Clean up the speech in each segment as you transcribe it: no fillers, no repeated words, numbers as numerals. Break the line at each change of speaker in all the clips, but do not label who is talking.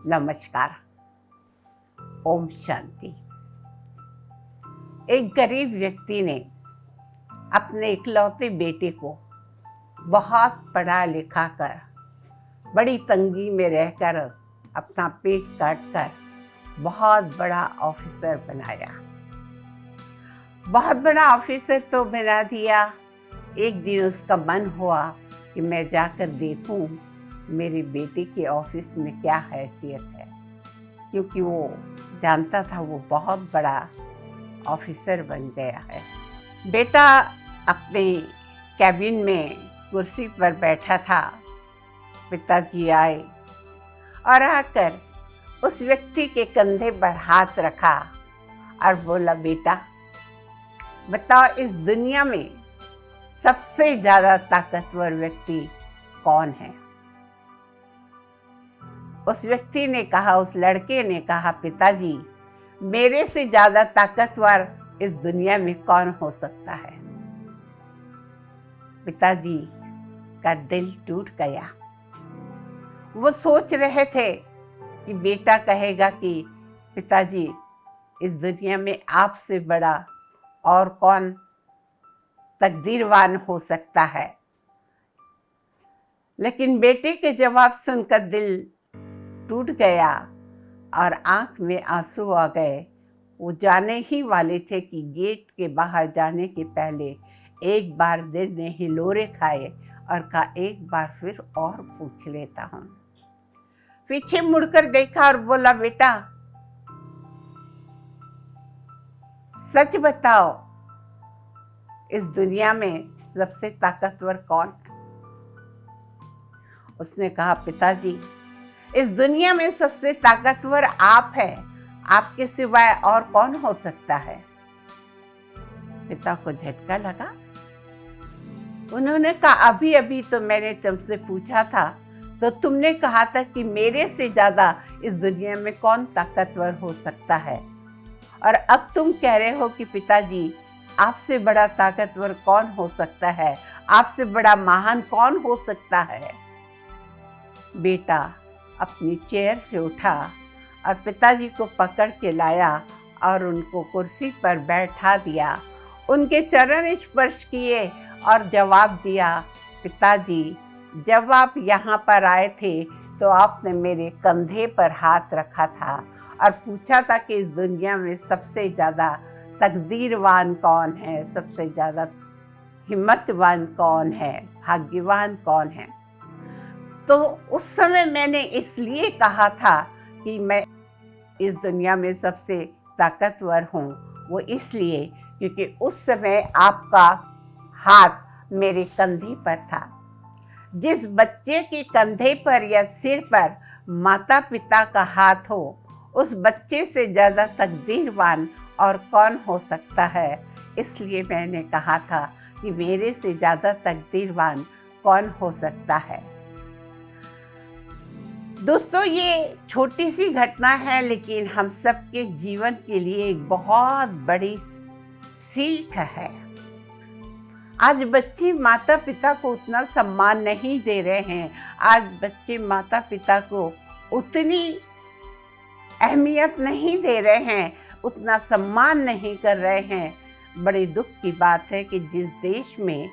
नमस्कार। ओम शांति। एक गरीब व्यक्ति ने अपने इकलौते बेटे को बहुत पढ़ा लिखा कर बड़ी तंगी में रहकर अपना पेट काट कर बहुत बड़ा ऑफिसर बनाया। बहुत बड़ा ऑफिसर तो बना दिया। एक दिन उसका मन हुआ कि मैं जाकर देखूं मेरे बेटे के ऑफिस में क्या हैसियत है, क्योंकि वो जानता था वो बहुत बड़ा ऑफिसर बन गया है। बेटा अपने कैबिन में कुर्सी पर बैठा था। पिताजी आए और आकर उस व्यक्ति के कंधे पर हाथ रखा और बोला, बेटा बताओ इस दुनिया में सबसे ज़्यादा ताकतवर व्यक्ति कौन है? उस व्यक्ति ने कहा, उस लड़के ने कहा, पिताजी मेरे से ज़्यादा ताकतवर इस दुनिया में कौन हो सकता है? पिताजी का दिल टूट गया। वो सोच रहे थे कि बेटा कहेगा कि पिताजी इस दुनिया में आपसे बड़ा और कौन तकदीरवान हो सकता है। लेकिन बेटे के जवाब सुनकर दिल टूट गया और आंख में आंसू आ गए। वो जाने ही वाले थे कि गेट के बाहर जाने के पहले एक बार दिल ने हिलोरे खाए और कहा, एक बार फिर और पूछ लेता हूँ। पीछे मुड़कर देखा और बोला, बेटा सच बताओ इस दुनिया में सबसे ताकतवर कौन है? उसने कहा, पिताजी इस दुनिया में सबसे ताकतवर आप हैं, आपके सिवाय और कौन हो सकता है? पिता को झटका लगा। उन्होंने कहा, अभी अभी तो मैंने तुमसे पूछा था तो तुमने कहा था कि मेरे से ज्यादा इस दुनिया में कौन ताकतवर हो सकता है, और अब तुम कह रहे हो कि पिताजी आपसे बड़ा ताकतवर कौन हो सकता है, आपसे बड़ा महान कौन हो सकता है? बेटा अपनी चेयर से उठा और पिताजी को पकड़ के लाया और उनको कुर्सी पर बैठा दिया। उनके चरण स्पर्श किए और जवाब दिया, पिताजी जब आप यहाँ पर आए थे तो आपने मेरे कंधे पर हाथ रखा था और पूछा था कि इस दुनिया में सबसे ज़्यादा तकदीरवान कौन है, सबसे ज़्यादा हिम्मतवान कौन है, भाग्यवान कौन है। तो उस समय मैंने इसलिए कहा था कि मैं इस दुनिया में सबसे ताकतवर हूँ, वो इसलिए क्योंकि उस समय आपका हाथ मेरे कंधे पर था। जिस बच्चे के कंधे पर या सिर पर माता पिता का हाथ हो, उस बच्चे से ज़्यादा तकदीरवान और कौन हो सकता है। इसलिए मैंने कहा था कि मेरे से ज़्यादा तकदीरवान कौन हो सकता है। दोस्तों, ये छोटी सी घटना है लेकिन हम सबके जीवन के लिए एक बहुत बड़ी सीख है। आज बच्चे माता पिता को उतना सम्मान नहीं दे रहे हैं। आज बच्चे माता पिता को उतनी अहमियत नहीं दे रहे हैं, उतना सम्मान नहीं कर रहे हैं। बड़ी दुख की बात है कि जिस देश में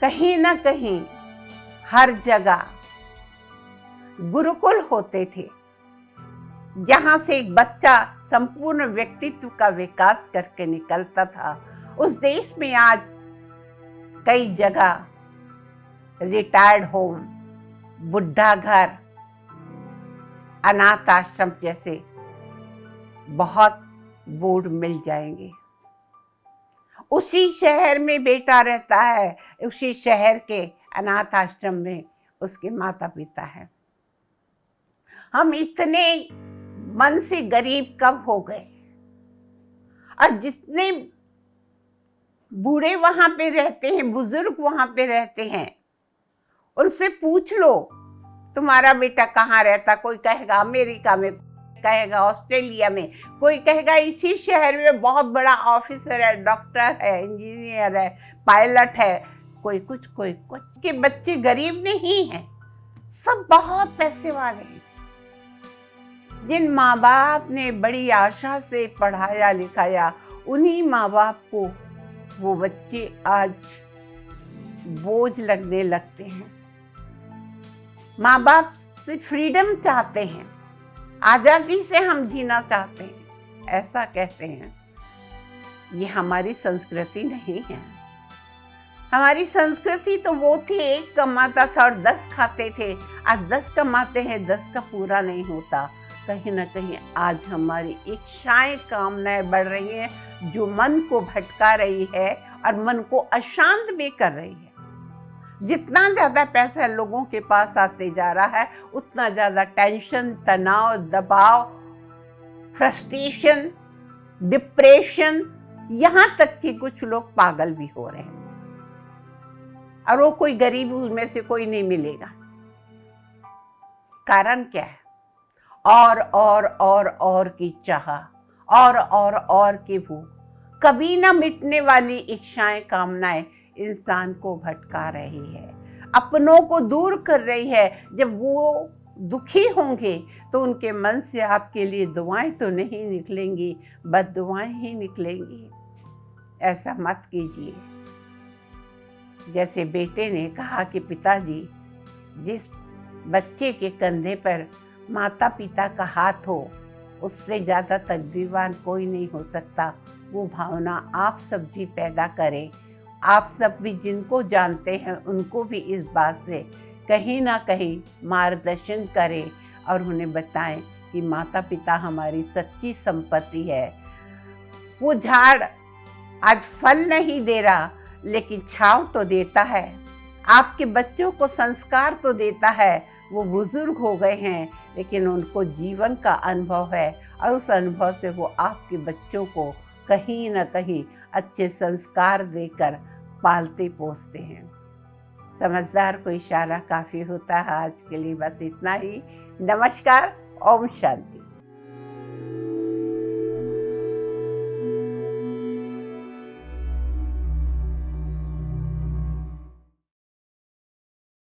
कहीं ना कहीं हर जगह गुरुकुल होते थे, जहां से एक बच्चा संपूर्ण व्यक्तित्व का विकास करके निकलता था, उस देश में आज कई जगह रिटायर्ड होम, बुढ़ा घर, अनाथ आश्रम जैसे बहुत बोर्ड मिल जाएंगे। उसी शहर में बेटा रहता है, उसी शहर के अनाथ आश्रम में उसके माता पिता हैं। हम इतने मन से गरीब कब हो गए? और जितने बूढ़े वहां पे रहते हैं, बुजुर्ग वहां पे रहते हैं, उनसे पूछ लो तुम्हारा बेटा कहाँ रहता। कोई कहेगा अमेरिका में, कहेगा ऑस्ट्रेलिया में, कोई कहेगा इसी शहर में बहुत बड़ा ऑफिसर है, डॉक्टर है, इंजीनियर है, पायलट है। कोई कुछ के बच्चे गरीब नहीं हैं। सब बहुत पैसे वाले हैं। जिन माँ बाप ने बड़ी आशा से पढ़ाया लिखाया, उन्हीं माँ बाप को वो बच्चे आज बोझ लगने लगते हैं। माँ बाप से फ्रीडम चाहते हैं, आज़ादी से हम जीना चाहते हैं, ऐसा कहते हैं। ये हमारी संस्कृति नहीं है। हमारी संस्कृति तो वो थी, एक कमाता था और 10 खाते थे। आज 10 कमाते हैं, 10 का पूरा नहीं होता। कहीं ना कहीं आज हमारी इच्छाएं, कामनाएं बढ़ रही हैं, जो मन को भटका रही है और मन को अशांत भी कर रही है। जितना ज़्यादा पैसा लोगों के पास आते जा रहा है, उतना ज़्यादा टेंशन, तनाव, दबाव, फ्रस्ट्रेशन, डिप्रेशन, यहाँ तक कि कुछ लोग पागल भी हो रहे हैं। और वो कोई गरीब उनमें से कोई नहीं मिलेगा। कारण क्या है? और की चाह, और की भूख, कभी ना मिटने वाली इच्छाएं, कामनाएं इंसान को भटका रही है, अपनों को दूर कर रही है। जब वो दुखी होंगे तो उनके मन से आपके लिए दुआएं तो नहीं निकलेंगी, बद्दुआएं ही निकलेंगी। ऐसा मत कीजिए। जैसे बेटे ने कहा कि पिताजी, जिस बच्चे के कंधे पर माता पिता का हाथ हो, उससे ज़्यादा तकदीरवान कोई नहीं हो सकता। वो भावना आप सब भी पैदा करें। आप सब भी जिनको जानते हैं उनको भी इस बात से कहीं ना कहीं मार्गदर्शन करें और उन्हें बताएं कि माता पिता हमारी सच्ची संपत्ति है। वो झाड़ आज फल नहीं दे रहा, लेकिन छांव तो देता है। आपके बच्चों को संस्कार तो देता है। वो बुजुर्ग हो गए हैं, लेकिन उनको जीवन का अनुभव है और उस अनुभव से वो आपके बच्चों को कहीं ना कहीं अच्छे संस्कार देकर पालते पोसते हैं। समझदार को इशारा काफ़ी होता है। आज के लिए बस इतना ही। नमस्कार। ओम शांति।